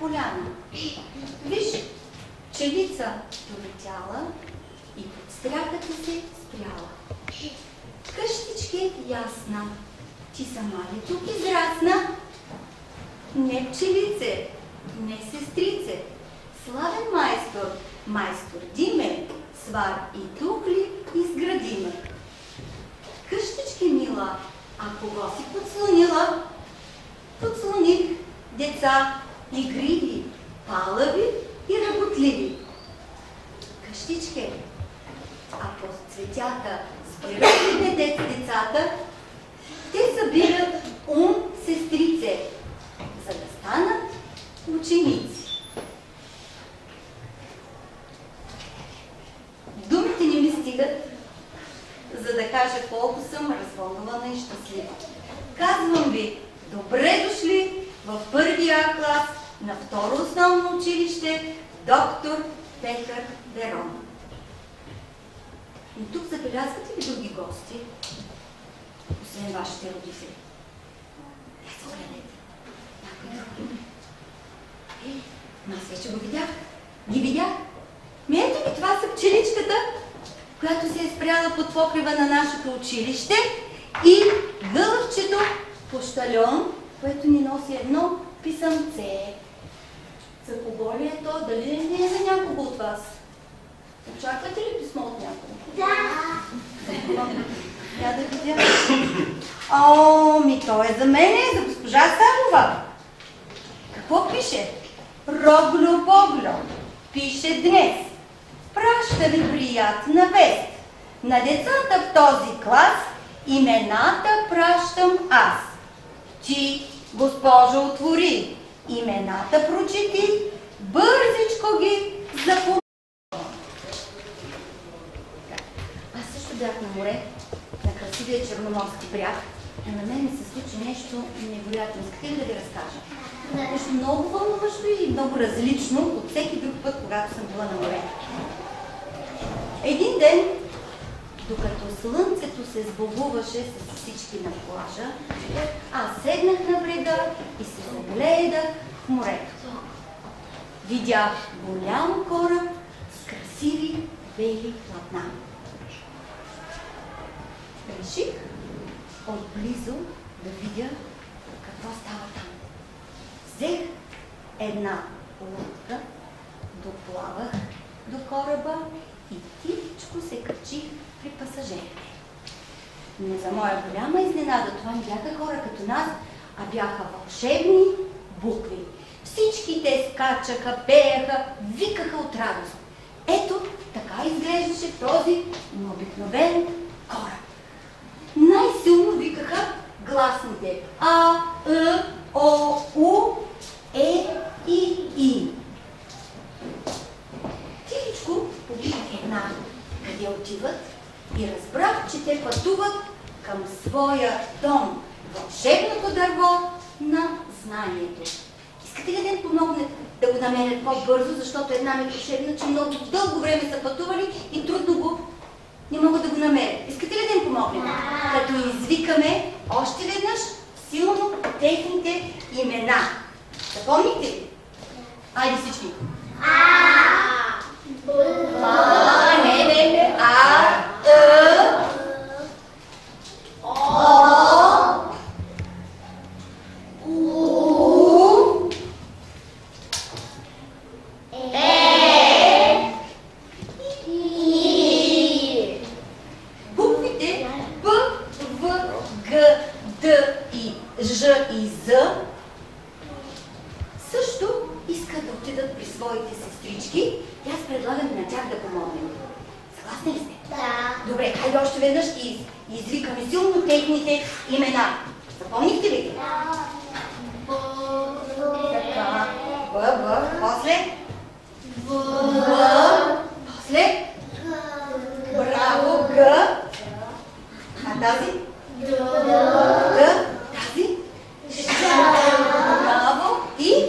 поляна. Виж, пчелица долетяла и под стряхата се спряла. Къщичке ясна, ти сама ли тук израсна? Не пчелице, не сестрице, славен майстор, майстор Диме, свар и тук ли изградиме? Къщичке мила, а кого си подслонила? Подслоних деца игриви, палави и работливи. Къщичке, а по цветята спират ли децата? Те събират сестрице, за да станат ученици. Думите не ми стигат, за да кажа колко съм развълнувана и щастлива. Казвам ви, добре дошли в първия клас на второ основно училище доктор Петър Берон. Но тук забелязвате ли други гости, освен вашите родители? Не се огледайте. Някой други. Аз вече го видях. Ги видях. Ето ми, това са пчеличката, която се е спряла под покрива на нашето училище, и гълъвчето пощальон, което ни носи едно писъмце. За кого ли е то? Дали не е за някого от вас? Очаквате ли писмо от някого? Да! Я да видя. То е за мене, за госпожа Савова. Какво пише? Рогло-богло. Пише днес. Праща ви приятна вест. На децата в този клас имената пращам аз. Ти, госпожо, отвори. Имената прочети, бързичко ги запомни. Аз също бях на море, на красивия черноморски бряг, но на мен ми се случи нещо невероятно. Искате ли да ви разкажа? Нещо много вълнуващо и много различно от всеки друг път, когато съм била на море. Един ден, докато слънцето се сбогуваше с всички на плажа, аз седнах на брега и се загледах в морето. Видях голям кораб с красиви бели платна. Реших отблизо да видя какво става там. Взех една лодка, доплавах до кораба и тихичко се качих при пасажирите. Но за моя голяма изненада, това не бяха хора като нас, а бяха вълшебни букви. Всички те скачаха, пееха, викаха от радост. Ето, така изглеждаше този необикновен кораб. Най-силно викаха гласните А, Е, О, У, Е, И. Тихичко погледнах една къде отиват и разбрах, че те пътуват към своя дом, вълшебното дърво на знанието. Искате ли да им помогнат да го намерят по-бързо, защото една ми прошепна, че много дълго време са пътували и трудно не могат да го намерят. Искате ли да им помогнем? Като извикаме още веднъж силно техните имена. Запомните ли? Айде всички. Не. Буквите Б, В, Г, Д и Ж и З също искат да отидат при своите сестрички и аз предлагам на тях да помогнем. Съгласни ли сте? Да. Добре, хайде още веднъж и извикаме силно техните имена. Запомнихте ли? Да. Така. Б, после? После? Браво, Г. А тази? Д. Тази? Браво. И?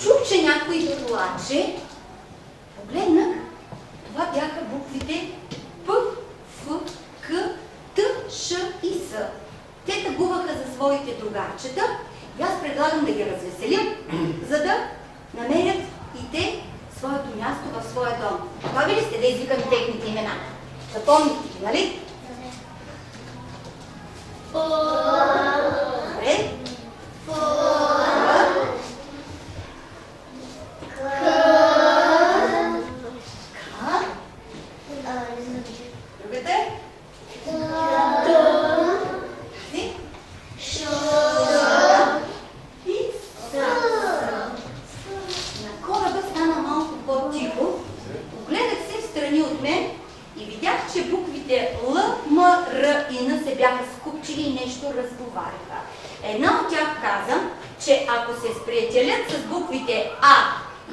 Чух, че някой плаче. Погледнах. Това бяха буквите П, Ф, К, Т, Ш и С. Те тъгуваха за своите другарчета и аз предлагам да ги развеселим, за да намерят и те своето място в своя дом. Готови ли сте да извикаме техните имена? Запомните ги, нали? Добре. Другата? На кораба стана малко по-тихо. Огледах се встрани от мен и видях, че буквите Л, М, Р и Н се бяха скупчили и нещо разговаряха. Една от тях каза, че ако се сприятелят с буквите А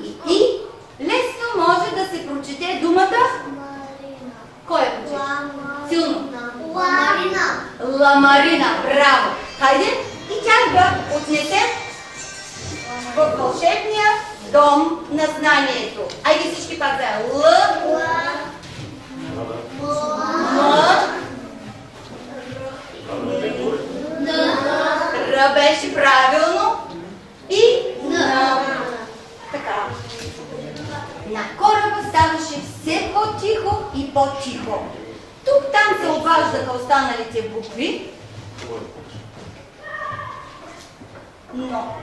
и И, лесно може да се прочете думата. Кой е прочете? Силно. Ламарина. Ламарина. Браво. Хайде и тя да отнесем в вълшебния дом на знанието. Айде всички пак да Л, М, Р беше правилно и Н. Така. На кораба ставаше все по-тихо и по-тихо. Тук-там се обаждаха останалите букви, но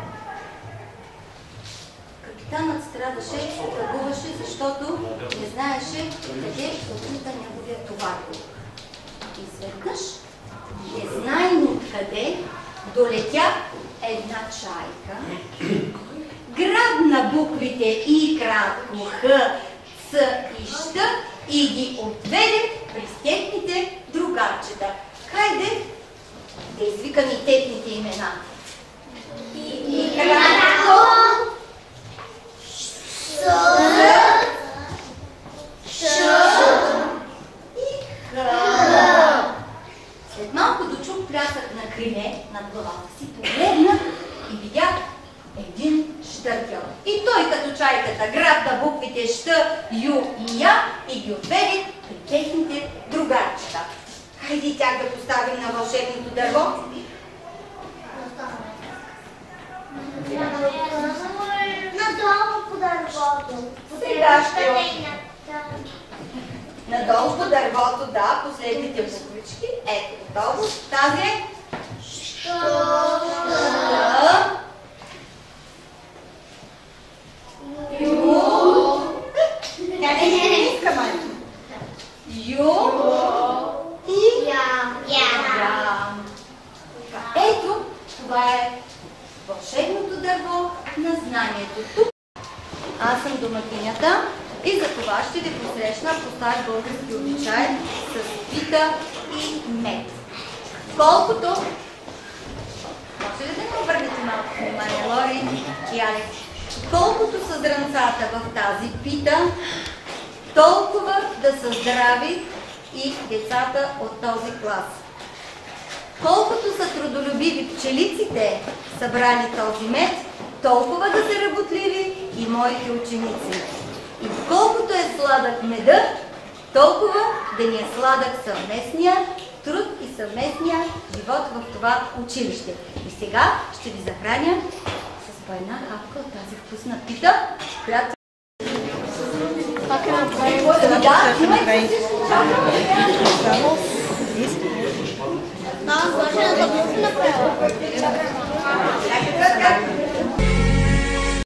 капитанът страдаше, тъгуваше, защото не знаеше къде отлита неговия товар. Изведнъж, незнайно къде, долетя една чайка, грабна буквите И кратко, Х, Ц и Щ и ги отведе през техните другарчета. Хайде да извикам и техните имена. И кратко, Ц, Ш и Х. След малко дочух плясък на криле над главата си, погледнах и видях един щъркел. И той като чайката грабна буквите Щ, Ю и Я и ги отведе при техните другарчета. Хайде тях да поставим на вълшебното дърво. Надолу по дървото. Сега ще... Надолу по дървото, да, последните буквички. Ето, готово. Тази е... Що? Ю. Не искам. Ю. И Ям. Ето, това е вълшебното дърво на знанието. Тук аз съм домакинята и за това ще ви посрещна по стар български обичай с пита и мед. Колкото... Може ли да не обърнете малко внимание, Лори и Алекс? Колкото са зранцата в тази пита, толкова да са здрави и децата от този клас. Колкото са трудолюбиви пчелиците, събрали този мед, толкова да са работливи и моите ученици. И колкото е сладък медът, толкова да ни е сладък съвместния труд и съвместния живот в това училище. И сега ще ви захраня с по една хапка от тази вкусна пита, която... Мама, може да го направя?